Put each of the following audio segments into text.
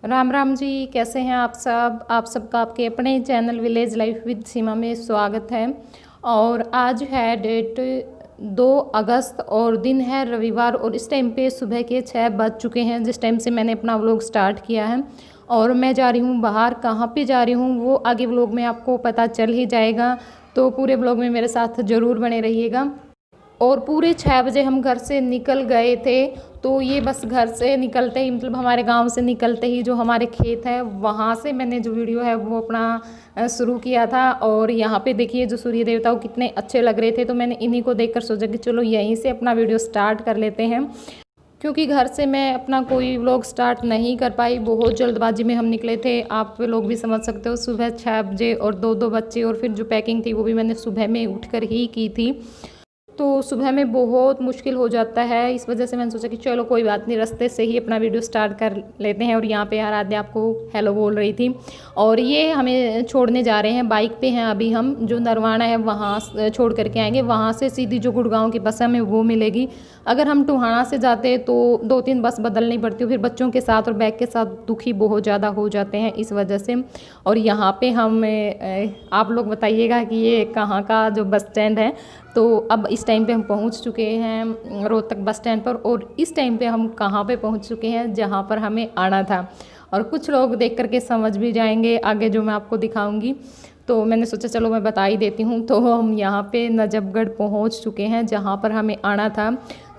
राम राम जी, कैसे हैं आप सब। आप सबका आपके अपने चैनल विलेज लाइफ विद सीमा में स्वागत है। और आज है डेट 2 अगस्त और दिन है रविवार और इस टाइम पे सुबह के 6 बज चुके हैं जिस टाइम से मैंने अपना व्लॉग स्टार्ट किया है। और मैं जा रही हूँ बाहर। कहाँ पे जा रही हूँ वो आगे व्लॉग में आपको पता चल ही जाएगा, तो पूरे व्लॉग में मेरे साथ ज़रूर बने रहिएगा। और पूरे 6 बजे हम घर से निकल गए थे। तो ये बस घर से निकलते ही मतलब हमारे गांव से निकलते ही जो हमारे खेत है वहाँ से मैंने जो वीडियो है वो अपना शुरू किया था। और यहाँ पे देखिए जो सूर्य देवता वो कितने अच्छे लग रहे थे, तो मैंने इन्हीं को देखकर सोचा कि चलो यहीं से अपना वीडियो स्टार्ट कर लेते हैं। क्योंकि घर से मैं अपना कोई व्लॉग स्टार्ट नहीं कर पाई, बहुत जल्दबाजी में हम निकले थे। आप लोग भी समझ सकते हो, सुबह 6 बजे और 2 बच्चे, और फिर जो पैकिंग थी वो भी मैंने सुबह में उठकर ही की थी। तो सुबह में बहुत मुश्किल हो जाता है, इस वजह से मैंने सोचा कि चलो कोई बात नहीं, रास्ते से ही अपना वीडियो स्टार्ट कर लेते हैं। और यहाँ पे आराध्या आपको हेलो बोल रही थी। और ये हमें छोड़ने जा रहे हैं, बाइक पे हैं अभी हम। जो नरवाना है वहाँ छोड़ करके आएंगे, वहाँ से सीधी जो गुड़गांव की बस हमें वो मिलेगी। अगर हम टोहाना से जाते तो 2-3 बस बदलनी पड़ती है, फिर बच्चों के साथ और बैग के साथ दुखी बहुत ज़्यादा हो जाते हैं इस वजह से। और यहाँ पे हम आप लोग बताइएगा कि ये कहाँ का जो बस स्टैंड है। तो अब इस टाइम पे हम पहुंच चुके हैं रोहतक बस स्टैंड पर, और इस टाइम पे हम कहाँ पे पहुंच चुके हैं जहाँ पर हमें आना था। और कुछ लोग देख करके समझ भी जाएंगे आगे जो मैं आपको दिखाऊंगी, तो मैंने सोचा चलो मैं बता ही देती हूँ। तो हम यहाँ पे नजफगढ़ पहुँच चुके हैं जहाँ पर हमें आना था।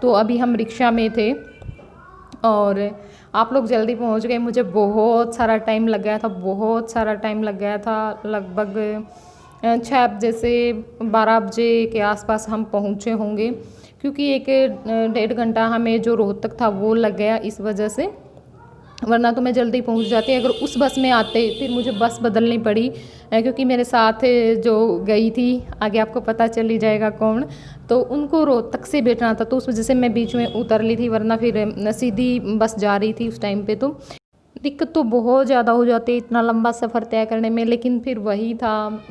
तो अभी हम रिक्शा में थे और आप लोग जल्दी पहुँच गए। मुझे बहुत सारा टाइम लग गया था, बहुत सारा टाइम लग गया था। लगभग 6 बजे से 12 बजे के आसपास हम पहुँचे होंगे, क्योंकि 1-1.5 घंटा हमें जो रोहतक था वो लग गया इस वजह से। वरना तो मैं जल्दी पहुंच जाती। अगर उस बस में आते फिर मुझे बस बदलनी पड़ी, क्योंकि मेरे साथ जो गई थी आगे आपको पता चल ही जाएगा कौन, तो उनको रोहतक से बैठना था, तो उस वजह से मैं बीच में उतर ली थी। वरना फिर सीधी बस जा रही थी उस टाइम पे। तो दिक्कत तो बहुत ज़्यादा हो जाती है इतना लंबा सफ़र तय करने में, लेकिन फिर वही था,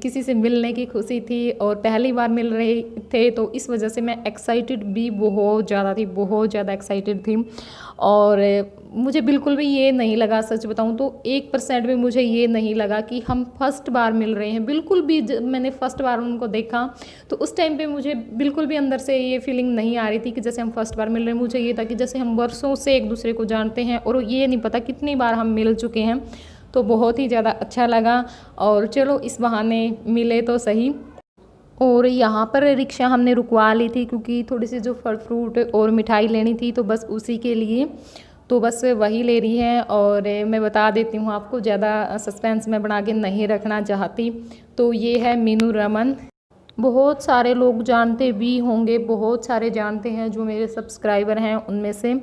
किसी से मिलने की खुशी थी और पहली बार मिल रहे थे, तो इस वजह से मैं एक्साइटेड भी बहुत ज़्यादा थी, बहुत ज़्यादा एक्साइटेड थी। और मुझे बिल्कुल भी ये नहीं लगा, सच बताऊं तो 1% भी मुझे ये नहीं लगा कि हम फर्स्ट बार मिल रहे हैं। बिल्कुल भी मैंने फ़र्स्ट बार उनको देखा तो उस टाइम पे मुझे बिल्कुल भी अंदर से ये फीलिंग नहीं आ रही थी कि जैसे हम फर्स्ट बार मिल रहे हैं। मुझे ये था कि जैसे हम वर्षों से एक दूसरे को जानते हैं और ये नहीं पता कितनी बार हम मिल चुके हैं। तो बहुत ही ज़्यादा अच्छा लगा, और चलो इस बहाने मिले तो सही। और यहाँ पर रिक्शा हमने रुकवा ली थी क्योंकि थोड़ी सी जो फल फ्रूट और मिठाई लेनी थी, तो बस उसी के लिए तो बस वही ले रही है। और मैं बता देती हूँ आपको, ज़्यादा सस्पेंस में बना के नहीं रखना चाहती। तो ये है मीनू रमन। बहुत सारे लोग जानते भी होंगे, बहुत सारे जानते हैं जो मेरे सब्सक्राइबर हैं उनमें से।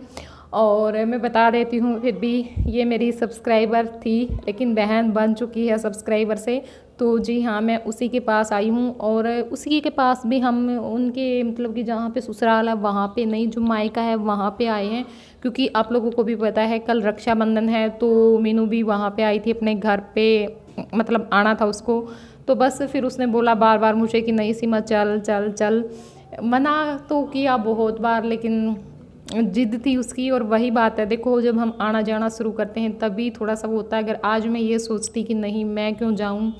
और मैं बता देती हूँ, फिर भी ये मेरी सब्सक्राइबर थी लेकिन बहन बन चुकी है सब्सक्राइबर से। तो जी हाँ, मैं उसी के पास आई हूँ। और उसी के पास भी हम उनके मतलब कि जहाँ पे ससुराल है वहाँ पे नहीं, जो मायका है वहाँ पे आए हैं। क्योंकि आप लोगों को भी पता है कल रक्षाबंधन है, तो मीनू भी वहाँ पे आई थी अपने घर पे, मतलब आना था उसको। तो बस फिर उसने बोला बार बार मुझे कि नहीं सीमा चल चल चल। मना तो किया बहुत बार, लेकिन जिद थी उसकी। और वही बात है, देखो जब हम आना जाना शुरू करते हैं तभी थोड़ा सा वो होता है। अगर आज मैं ये सोचती कि नहीं मैं क्यों जाऊँ,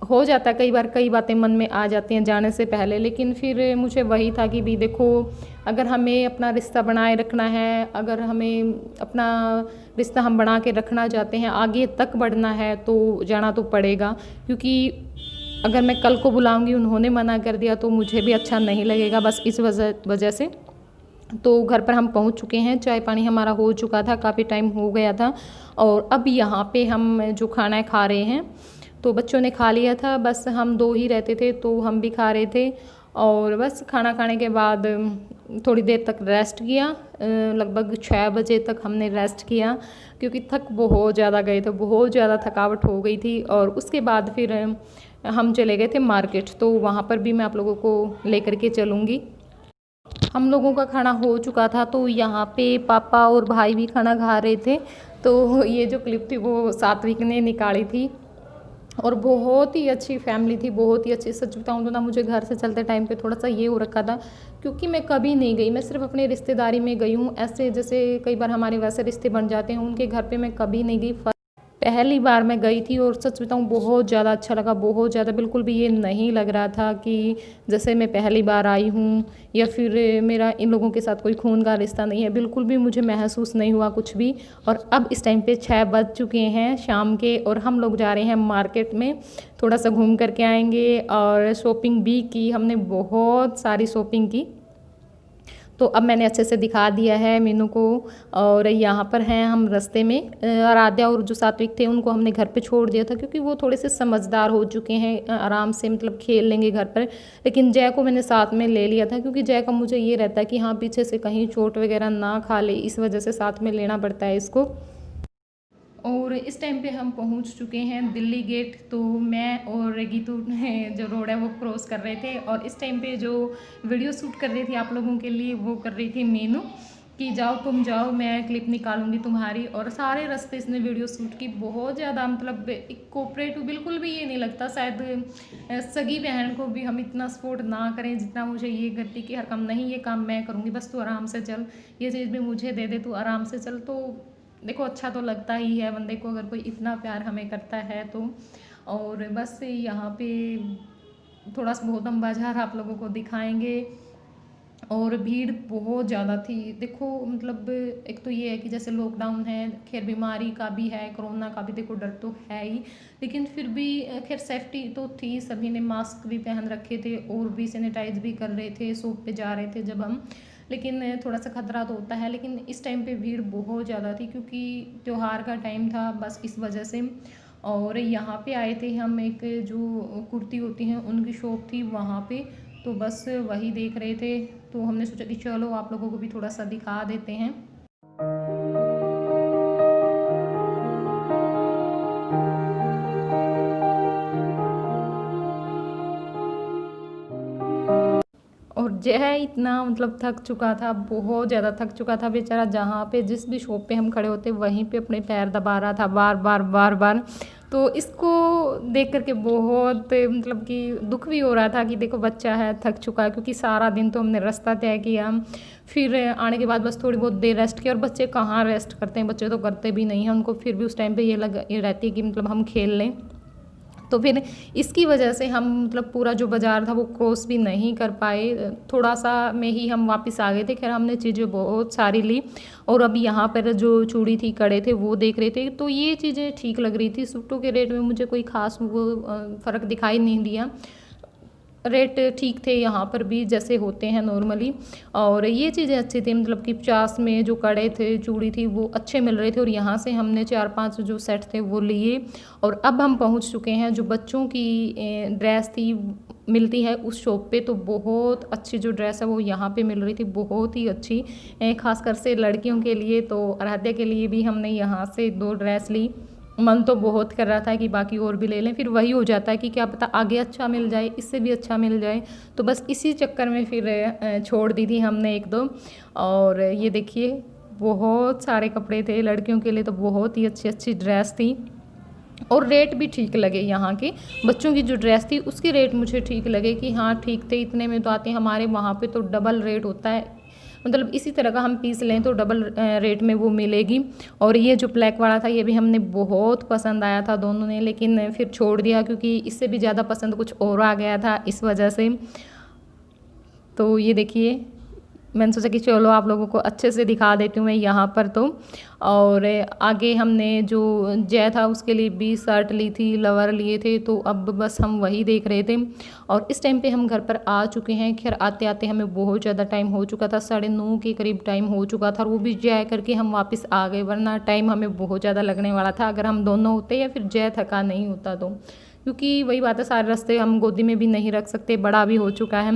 हो जाता है कई बार, कई बातें मन में आ जाती हैं जाने से पहले। लेकिन फिर मुझे वही था कि भी देखो, अगर हमें अपना रिश्ता बनाए रखना है, अगर हमें अपना रिश्ता हम बना के रखना चाहते हैं, आगे तक बढ़ना है, तो जाना तो पड़ेगा। क्योंकि अगर मैं कल को बुलाऊंगी, उन्होंने मना कर दिया तो मुझे भी अच्छा नहीं लगेगा। बस इस वजह से तो घर पर हम पहुंच चुके हैं, चाय पानी हमारा हो चुका था, काफ़ी टाइम हो गया था। और अब यहाँ पे हम जो खाना है खा रहे हैं। तो बच्चों ने खा लिया था, बस हम 2 ही रहते थे तो हम भी खा रहे थे। और बस खाना खाने के बाद थोड़ी देर तक रेस्ट किया, लगभग 6 बजे तक हमने रेस्ट किया, क्योंकि थक बहुत ज़्यादा गए थे, बहुत ज़्यादा थकावट हो गई थी। और उसके बाद फिर हम चले गए थे मार्केट, तो वहाँ पर भी मैं आप लोगों को लेकर के चलूँगी। हम लोगों का खाना हो चुका था, तो यहाँ पे पापा और भाई भी खाना खा रहे थे। तो ये जो क्लिप थी वो सात्विक ने निकाली थी। और बहुत ही अच्छी फैमिली थी, बहुत ही अच्छी। सच बताऊँ तो ना मुझे घर से चलते टाइम पे थोड़ा सा ये हो रखा था, क्योंकि मैं कभी नहीं गई, मैं सिर्फ अपने रिश्तेदारी में गई हूँ। ऐसे जैसे कई बार हमारे वैसे रिश्ते बन जाते हैं, उनके घर पे मैं कभी नहीं गई। पहली बार मैं गई थी और सच बताऊँ बहुत ज़्यादा अच्छा लगा, बहुत ज़्यादा। बिल्कुल भी ये नहीं लग रहा था कि जैसे मैं पहली बार आई हूँ या फिर मेरा इन लोगों के साथ कोई खून का रिश्ता नहीं है, बिल्कुल भी मुझे महसूस नहीं हुआ कुछ भी। और अब इस टाइम पे 6 बज चुके हैं शाम के और हम लोग जा रहे हैं मार्केट में, थोड़ा सा घूम करके आएंगे। और शॉपिंग भी की हमने, बहुत सारी शॉपिंग की। तो अब मैंने अच्छे से दिखा दिया है मीनू को। और यहाँ पर हैं हम रास्ते में। आराध्या और जो सात्विक थे उनको हमने घर पे छोड़ दिया था, क्योंकि वो थोड़े से समझदार हो चुके हैं, आराम से मतलब खेल लेंगे घर पर। लेकिन जय को मैंने साथ में ले लिया था, क्योंकि जय का मुझे ये रहता है कि हाँ पीछे से कहीं चोट वगैरह ना खा ले, इस वजह से साथ में लेना पड़ता है इसको। और इस टाइम पे हम पहुंच चुके हैं दिल्ली गेट। तो मैं और गीतू जो रोड है वो क्रॉस कर रहे थे, और इस टाइम पे जो वीडियो शूट कर रही थी आप लोगों के लिए, वो कर रही थी मीनू कि जाओ तुम जाओ, मैं क्लिप निकालूंगी तुम्हारी। और सारे रास्ते इसने वीडियो शूट की, बहुत ज़्यादा मतलब एक कोऑपरेटिव, बिल्कुल भी ये नहीं लगता शायद सगी बहन को भी हम इतना सपोर्ट ना करें जितना मुझे ये करती कि हर काम नहीं, ये काम मैं करूँगी, बस तू आराम से चल, ये चीज़ भी मुझे दे दे, तू आराम से चल। तो देखो अच्छा तो लगता ही है बंदे को, अगर कोई इतना प्यार हमें करता है तो। और बस यहाँ पे थोड़ा सा बहुत हम बाजार आप लोगों को दिखाएंगे। और भीड़ बहुत ज़्यादा थी, देखो मतलब एक तो ये है कि जैसे लॉकडाउन है, खैर बीमारी का भी है, कोरोना का भी देखो डर तो है ही, लेकिन फिर भी खैर सेफ्टी तो थी, सभी ने मास्क भी पहन रखे थे और भी सैनिटाइज भी कर रहे थे, शॉप पे जा रहे थे जब हम। लेकिन थोड़ा सा खतरा तो होता है, लेकिन इस टाइम पे भीड़ बहुत ज़्यादा थी, क्योंकि त्यौहार का टाइम था, बस इस वजह से। और यहाँ पे आए थे हम, एक जो कुर्ती होती हैं उनकी शॉप थी वहाँ पे, तो बस वही देख रहे थे। तो हमने सोचा कि चलो आप लोगों को भी थोड़ा सा दिखा देते हैं। और जय इतना मतलब थक चुका था, बहुत ज़्यादा थक चुका था बेचारा। जहाँ पे जिस भी शॉप पे हम खड़े होते वहीं पे अपने पैर दबा रहा था बार बार बार बार। तो इसको देख करके बहुत मतलब कि दुख भी हो रहा था कि देखो बच्चा है, थक चुका है, क्योंकि सारा दिन तो हमने रास्ता तय किया, फिर आने के बाद बस थोड़ी बहुत देर रेस्ट किया। और बच्चे कहाँ रेस्ट करते हैं, बच्चे तो करते भी नहीं हैं, उनको फिर भी उस टाइम पे ये रहती है कि मतलब हम खेल लें। तो फिर इसकी वजह से हम मतलब पूरा जो बाज़ार था वो क्रॉस भी नहीं कर पाए, थोड़ा सा में ही हम वापस आ गए थे। खैर हमने चीज़ें बहुत सारी ली। और अभी यहाँ पर जो चूड़ी थी, कड़े थे, वो देख रहे थे, तो ये चीज़ें ठीक लग रही थी। सूटों के रेट में मुझे कोई ख़ास वो फ़र्क दिखाई नहीं दिया, रेट ठीक थे यहाँ पर भी जैसे होते हैं नॉर्मली। और ये चीज़ें अच्छी थी, मतलब कि 50 में जो कड़े थे, चूड़ी थी, वो अच्छे मिल रहे थे। और यहाँ से हमने 4-5 जो सेट थे वो लिए। और अब हम पहुँच चुके हैं जो बच्चों की ड्रेस थी मिलती है उस शॉप पे। तो बहुत अच्छी जो ड्रेस है वो यहाँ पे मिल रही थी, बहुत ही अच्छी, खासकर से लड़कियों के लिए। तो आराध्या के लिए भी हमने यहाँ से 2 ड्रेस ली। मन तो बहुत कर रहा था कि बाकी और भी ले लें, फिर वही हो जाता है कि क्या पता आगे अच्छा मिल जाए, इससे भी अच्छा मिल जाए। तो बस इसी चक्कर में फिर छोड़ दी थी हमने 1-2। और ये देखिए बहुत सारे कपड़े थे लड़कियों के लिए, तो बहुत ही अच्छी अच्छी ड्रेस थी। और रेट भी ठीक लगे यहाँ के, बच्चों की जो ड्रेस थी उसके रेट मुझे ठीक लगे कि हाँ ठीक थे, इतने में तो आते हैं। हमारे वहाँ पे तो डबल रेट होता है, मतलब इसी तरह का हम पीस लें तो डबल रेट में वो मिलेगी। और ये जो ब्लैक वाला था ये भी हमने बहुत पसंद आया था दोनों ने, लेकिन फिर छोड़ दिया क्योंकि इससे भी ज़्यादा पसंद कुछ और आ गया था इस वजह से। तो ये देखिए मैंने सोचा कि चलो आप लोगों को अच्छे से दिखा देती हूँ मैं यहाँ पर। तो और आगे हमने जो जय था उसके लिए भी शर्ट ली थी, लवर लिए थे, तो अब बस हम वही देख रहे थे। और इस टाइम पे हम घर पर आ चुके हैं। खैर आते आते हमें बहुत ज़्यादा टाइम हो चुका था, 9:30 के करीब टाइम हो चुका था। और वो भी जय करके हम वापस आ गए, वरना टाइम हमें बहुत ज़्यादा लगने वाला था अगर हम दोनों होते या फिर जय थका नहीं होता तो। क्योंकि वही बात है, सारे रास्ते हम गोदी में भी नहीं रख सकते, बड़ा भी हो चुका है।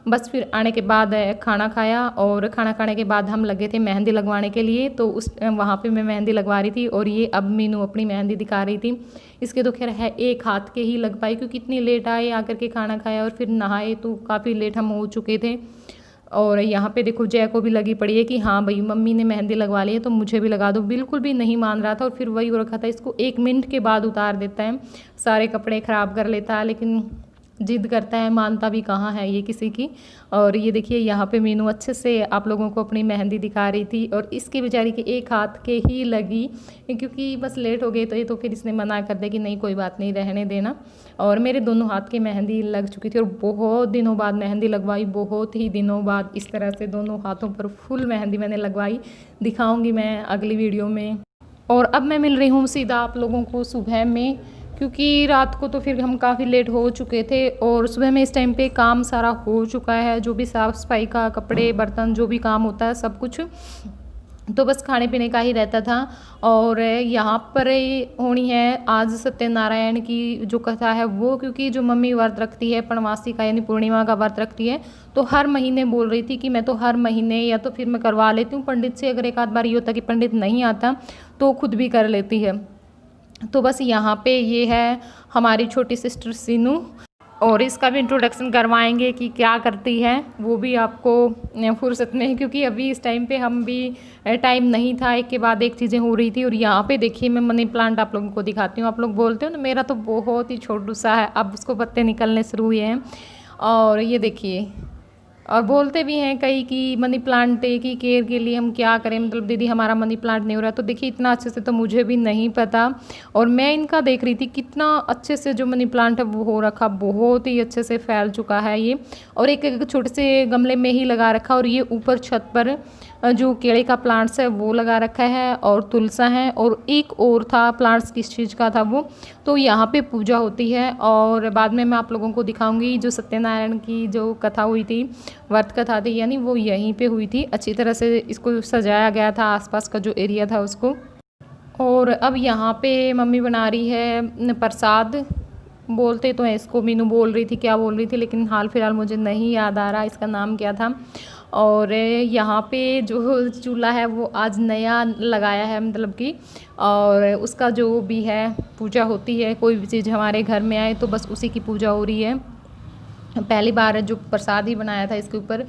बस फिर आने के बाद खाना खाया, और खाना खाने के बाद हम लगे थे मेहंदी लगवाने के लिए। तो उस वहाँ पे मैं मेहंदी लगवा रही थी, और ये अब मीनू अपनी मेहंदी दिखा रही थी। इसके तो खैर है एक हाथ के ही लग पाई, क्योंकि इतनी लेट आए, आकर के खाना खाया और फिर नहाए, तो काफ़ी लेट हम हो चुके थे। और यहाँ पे देखो जय को भी लगी पड़ी है कि हाँ भाई मम्मी ने मेहंदी लगवा ली है तो मुझे भी लगा दो। बिल्कुल भी नहीं मान रहा था और फिर वही हो रखा था, इसको 1 मिनट के बाद उतार देता है, सारे कपड़े ख़राब कर लेता है, लेकिन जिद करता है, मानता भी कहाँ है ये किसी की। और ये देखिए यहाँ पे मीनू अच्छे से आप लोगों को अपनी मेहंदी दिखा रही थी और इसके बेचारी के एक हाथ के ही लगी, क्योंकि बस लेट हो गई तो फिर इसने मना कर दिया कि नहीं कोई बात नहीं, रहने देना। और मेरे दोनों हाथ की मेहंदी लग चुकी थी और बहुत दिनों बाद मेहंदी लगवाई, बहुत ही दिनों बाद इस तरह से दोनों हाथों पर फुल मेहंदी मैंने लगवाई। दिखाऊंगी मैं अगली वीडियो में। और अब मैं मिल रही हूँ सीधा आप लोगों को सुबह में, क्योंकि रात को तो फिर हम काफ़ी लेट हो चुके थे और सुबह में इस टाइम पे काम सारा हो चुका है, जो भी साफ़ सफाई का, कपड़े बर्तन जो भी काम होता है सब कुछ, तो बस खाने पीने का ही रहता था। और यहाँ पर होनी है आज सत्यनारायण की जो कथा है वो, क्योंकि जो मम्मी व्रत रखती है पूर्णमासी का यानी पूर्णिमा का व्रत रखती है, तो हर महीने बोल रही थी कि मैं तो हर महीने या तो फिर मैं करवा लेती हूँ पंडित से, अगर एक आध बार ये होता कि पंडित नहीं आता तो खुद भी कर लेती है। तो बस यहाँ पे ये है हमारी छोटी सिस्टर सीनू, और इसका भी इंट्रोडक्शन करवाएंगे कि क्या करती है वो भी आपको फुर्सत में, क्योंकि अभी इस टाइम पे हम भी टाइम नहीं था, एक के बाद एक चीज़ें हो रही थी। और यहाँ पे देखिए मैं मनी प्लांट आप लोगों को दिखाती हूँ। आप लोग बोलते हो ना मेरा तो बहुत ही छोटू सा है, अब उसको पत्ते निकलने शुरू हुए हैं। और ये देखिए, और बोलते भी हैं कई कि मनी प्लांट की केयर के लिए हम क्या करें, मतलब दीदी हमारा मनी प्लांट नहीं हो रहा। तो देखिए इतना अच्छे से तो मुझे भी नहीं पता, और मैं इनका देख रही थी कितना अच्छे से जो मनी प्लांट है वो हो रखा, बहुत ही अच्छे से फैल चुका है ये। और एक छोटे से गमले में ही लगा रखा, और ये ऊपर छत पर जो केले का प्लांट्स है वो लगा रखा है, और तुलसा है, और एक और था प्लांट्स किस चीज़ का था वो। तो यहाँ पे पूजा होती है, और बाद में मैं आप लोगों को दिखाऊंगी जो सत्यनारायण की जो कथा हुई थी, व्रत कथा थी यानी, वो यहीं पे हुई थी। अच्छी तरह से इसको सजाया गया था, आसपास का जो एरिया था उसको। और अब यहाँ पे मम्मी बना रही है प्रसाद, बोलते तो हैं इसको, मीनू बोल रही थी क्या बोल रही थी, लेकिन हाल फिलहाल मुझे नहीं याद आ रहा इसका नाम क्या था। और यहाँ पे जो चूल्हा है वो आज नया लगाया है, मतलब कि, और उसका जो भी है पूजा होती है, कोई भी चीज़ हमारे घर में आए तो बस उसी की पूजा हो रही है। पहली बार जो प्रसाद ही बनाया था इसके ऊपर।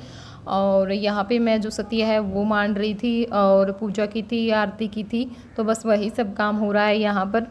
और यहाँ पे मैं जो सत्य है वो मान रही थी और पूजा की थी, आरती की थी, तो बस वही सब काम हो रहा है यहाँ पर।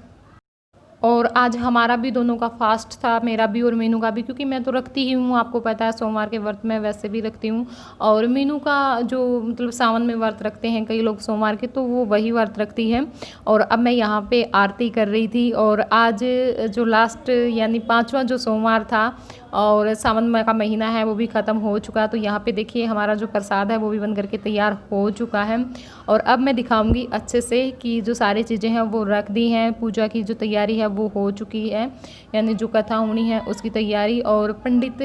और आज हमारा भी दोनों का फास्ट था, मेरा भी और मीनू का भी, क्योंकि मैं तो रखती ही हूँ, आपको पता है सोमवार के व्रत में वैसे भी रखती हूँ। और मीनू का जो मतलब सावन में व्रत रखते हैं कई लोग सोमवार के, तो वो वही व्रत रखती है। और अब मैं यहाँ पे आरती कर रही थी, और आज जो लास्ट यानी 5वां जो सोमवार था और सावन का महीना है वो भी ख़त्म हो चुका। तो यहाँ पे देखिए हमारा जो प्रसाद है वो भी बन करके तैयार हो चुका है। और अब मैं दिखाऊंगी अच्छे से कि जो सारी चीज़ें हैं वो रख दी हैं, पूजा की जो तैयारी है वो हो चुकी है, यानी जो कथा होनी है उसकी तैयारी। और पंडित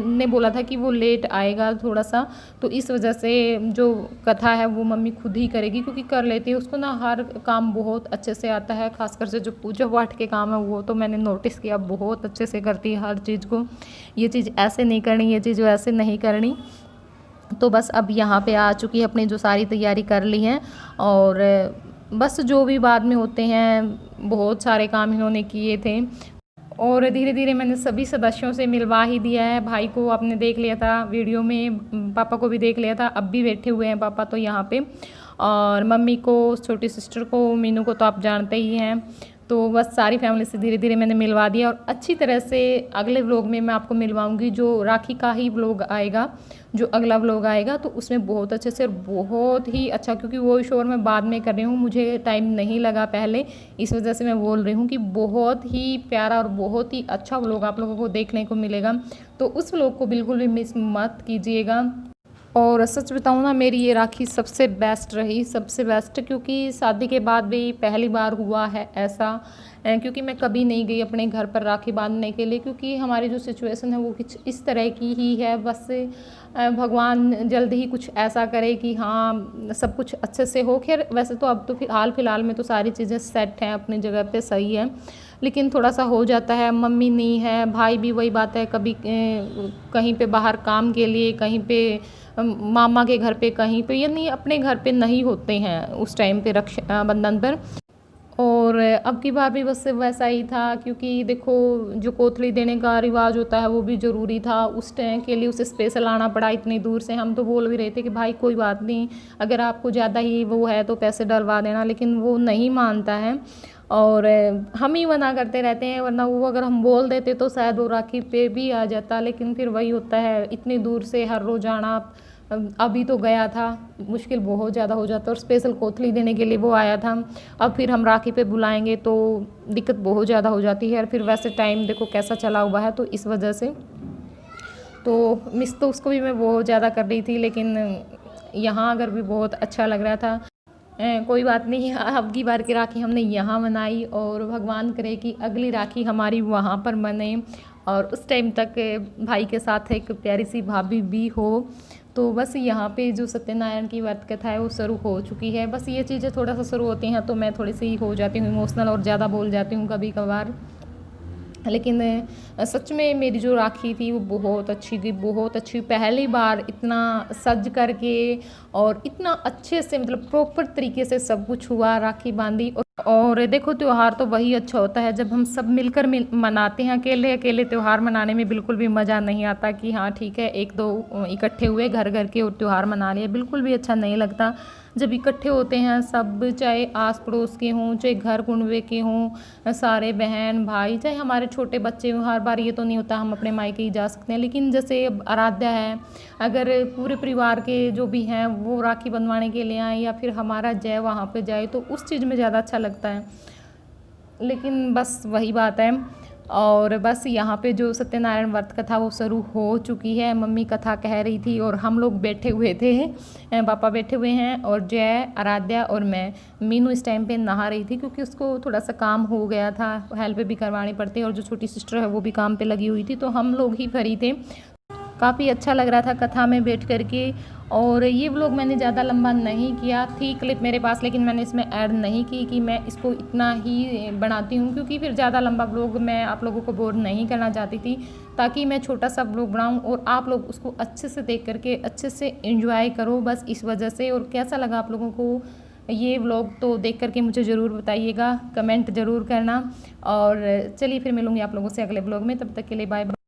ने बोला था कि वो लेट आएगा थोड़ा सा, तो इस वजह से जो कथा है वो मम्मी खुद ही करेगी, क्योंकि कर लेती है, उसको ना हर काम बहुत अच्छे से आता है, खासकर से जो पूजा पाठ के काम है वो तो मैंने नोटिस किया बहुत अच्छे से करती है हर चीज़ को, ये चीज़ ऐसे नहीं करनी, ये चीज़ वैसे नहीं करनी। तो बस अब यहाँ पे आ चुकी है, अपनी जो सारी तैयारी कर ली है, और बस जो भी बाद में होते हैं, बहुत सारे काम इन्होंने किए थे। और धीरे धीरे मैंने सभी सदस्यों से मिलवा ही दिया है। भाई को आपने देख लिया था वीडियो में, पापा को भी देख लिया था, अब भी बैठे हुए हैं पापा तो यहाँ पे, और मम्मी को, छोटी सिस्टर को, मीनू को तो आप जानते ही हैं। तो बस सारी फैमिली से धीरे धीरे मैंने मिलवा दिया, और अच्छी तरह से अगले व्लॉग में मैं आपको मिलवाऊंगी। जो राखी का ही व्लॉग आएगा, जो अगला व्लॉग आएगा, तो उसमें बहुत अच्छे से, बहुत ही अच्छा, क्योंकि वो शोर मैं बाद में कर रही हूँ, मुझे टाइम नहीं लगा पहले, इस वजह से मैं बोल रही हूँ कि बहुत ही प्यारा और बहुत ही अच्छा व्लॉग आप लोगों को देखने को मिलेगा। तो उस व्लॉग को बिल्कुल भी मिस मत कीजिएगा। और सच बताऊँ ना, मेरी ये राखी सबसे बेस्ट रही, सबसे बेस्ट, क्योंकि शादी के बाद भी पहली बार हुआ है ऐसा, क्योंकि मैं कभी नहीं गई अपने घर पर राखी बांधने के लिए, क्योंकि हमारी जो सिचुएशन है वो कुछ इस तरह की ही है। बस भगवान जल्द ही कुछ ऐसा करे कि हाँ सब कुछ अच्छे से हो। खैर वैसे तो अब तो हाल फिलहाल में तो सारी चीज़ें सेट हैं, अपनी जगह पे सही है, लेकिन थोड़ा सा हो जाता है, मम्मी नहीं है, भाई भी वही बात है, कभी कहीं पे बाहर काम के लिए, कहीं पे मामा के घर पे, कहीं पे, यानी अपने घर पे नहीं होते हैं उस टाइम पे रक्षाबंधन पर। और और अब की बार भी बस वैसा ही था, क्योंकि देखो जो कोथली देने का रिवाज होता है वो भी ज़रूरी था। उस टाइम के लिए उसे स्पेशल आना पड़ा इतनी दूर से। हम तो बोल भी रहे थे कि भाई कोई बात नहीं, अगर आपको ज़्यादा ही वो है तो पैसे डलवा देना, लेकिन वो नहीं मानता है और हम ही मना करते रहते हैं। वरना वो अगर हम बोल देते तो शायद वो राखी पे भी आ जाता, लेकिन फिर वही होता है, इतनी दूर से हर रोज़ आना। अभी तो गया था, मुश्किल बहुत ज़्यादा हो जाता और स्पेशल कोथली देने के लिए वो आया था। अब फिर हम राखी पे बुलाएंगे तो दिक्कत बहुत ज़्यादा हो जाती है। और फिर वैसे टाइम देखो कैसा चला हुआ है, तो इस वजह से तो मिस तो उसको भी मैं बहुत ज़्यादा कर रही थी, लेकिन यहाँ अगर भी बहुत अच्छा लग रहा था। कोई बात नहीं, अब की बार की राखी हमने यहाँ मनाई और भगवान करे कि अगली राखी हमारी वहाँ पर मने और उस टाइम तक भाई के साथ एक प्यारी सी भाभी भी हो। तो बस यहाँ पे जो सत्यनारायण की व्रत कथा है वो शुरू हो चुकी है। बस ये चीज़ें थोड़ा सा शुरू होती हैं तो मैं थोड़ी सी हो जाती हूँ इमोशनल और ज़्यादा बोल जाती हूँ कभी कभार। लेकिन सच में मेरी जो राखी थी वो बहुत अच्छी थी, बहुत अच्छी। पहली बार इतना सज करके और इतना अच्छे से, मतलब प्रॉपर तरीके से सब कुछ हुआ, राखी बांधी। और देखो त्यौहार तो वही अच्छा होता है जब हम सब मिलकर मनाते हैं। अकेले अकेले त्यौहार मनाने में बिल्कुल भी मज़ा नहीं आता कि हाँ ठीक है एक दो इकट्ठे हुए घर घर के और त्यौहार मना लिए, बिल्कुल भी अच्छा नहीं लगता। जब इकट्ठे होते हैं सब, चाहे आस पड़ोस के हों, चाहे घर कुंडवे के हों, सारे बहन भाई, चाहे हमारे छोटे बच्चे हों, हर बार ये तो नहीं होता हम अपने मायके ही जा सकते हैं। लेकिन जैसे आराध्या है, अगर पूरे परिवार के जो भी हैं वो राखी बंधवाने के लिए आए या फिर हमारा जय वहाँ पे जाए तो उस चीज़ में ज़्यादा अच्छा लगता है। लेकिन बस वही बात है। और बस यहाँ पे जो सत्यनारायण व्रत कथा वो शुरू हो चुकी है। मम्मी कथा कह रही थी और हम लोग बैठे हुए थे, पापा बैठे हुए हैं और जय, आराध्या और मैं। मीनू इस टाइम पे नहा रही थी क्योंकि उसको थोड़ा सा काम हो गया था, हेल्प भी करवानी पड़ती है और जो छोटी सिस्टर है वो भी काम पे लगी हुई थी, तो हम लोग ही फ्री थे। काफ़ी अच्छा लग रहा था कथा में बैठ कर के। और ये व्लॉग मैंने ज़्यादा लंबा नहीं किया, थी क्लिप मेरे पास लेकिन मैंने इसमें ऐड नहीं की कि मैं इसको इतना ही बनाती हूँ, क्योंकि फिर ज़्यादा लंबा व्लॉग मैं आप लोगों को बोर नहीं करना चाहती थी, ताकि मैं छोटा सा व्लॉग बनाऊँ और आप लोग उसको अच्छे से देख करके अच्छे से एंजॉय करो, बस इस वजह से। और कैसा लगा आप लोगों को ये व्लॉग तो देख करके मुझे ज़रूर बताइएगा, कमेंट ज़रूर करना। और चलिए फिर मिलूँगी आप लोगों से अगले व्लॉग में, तब तक के लिए बाय बाय।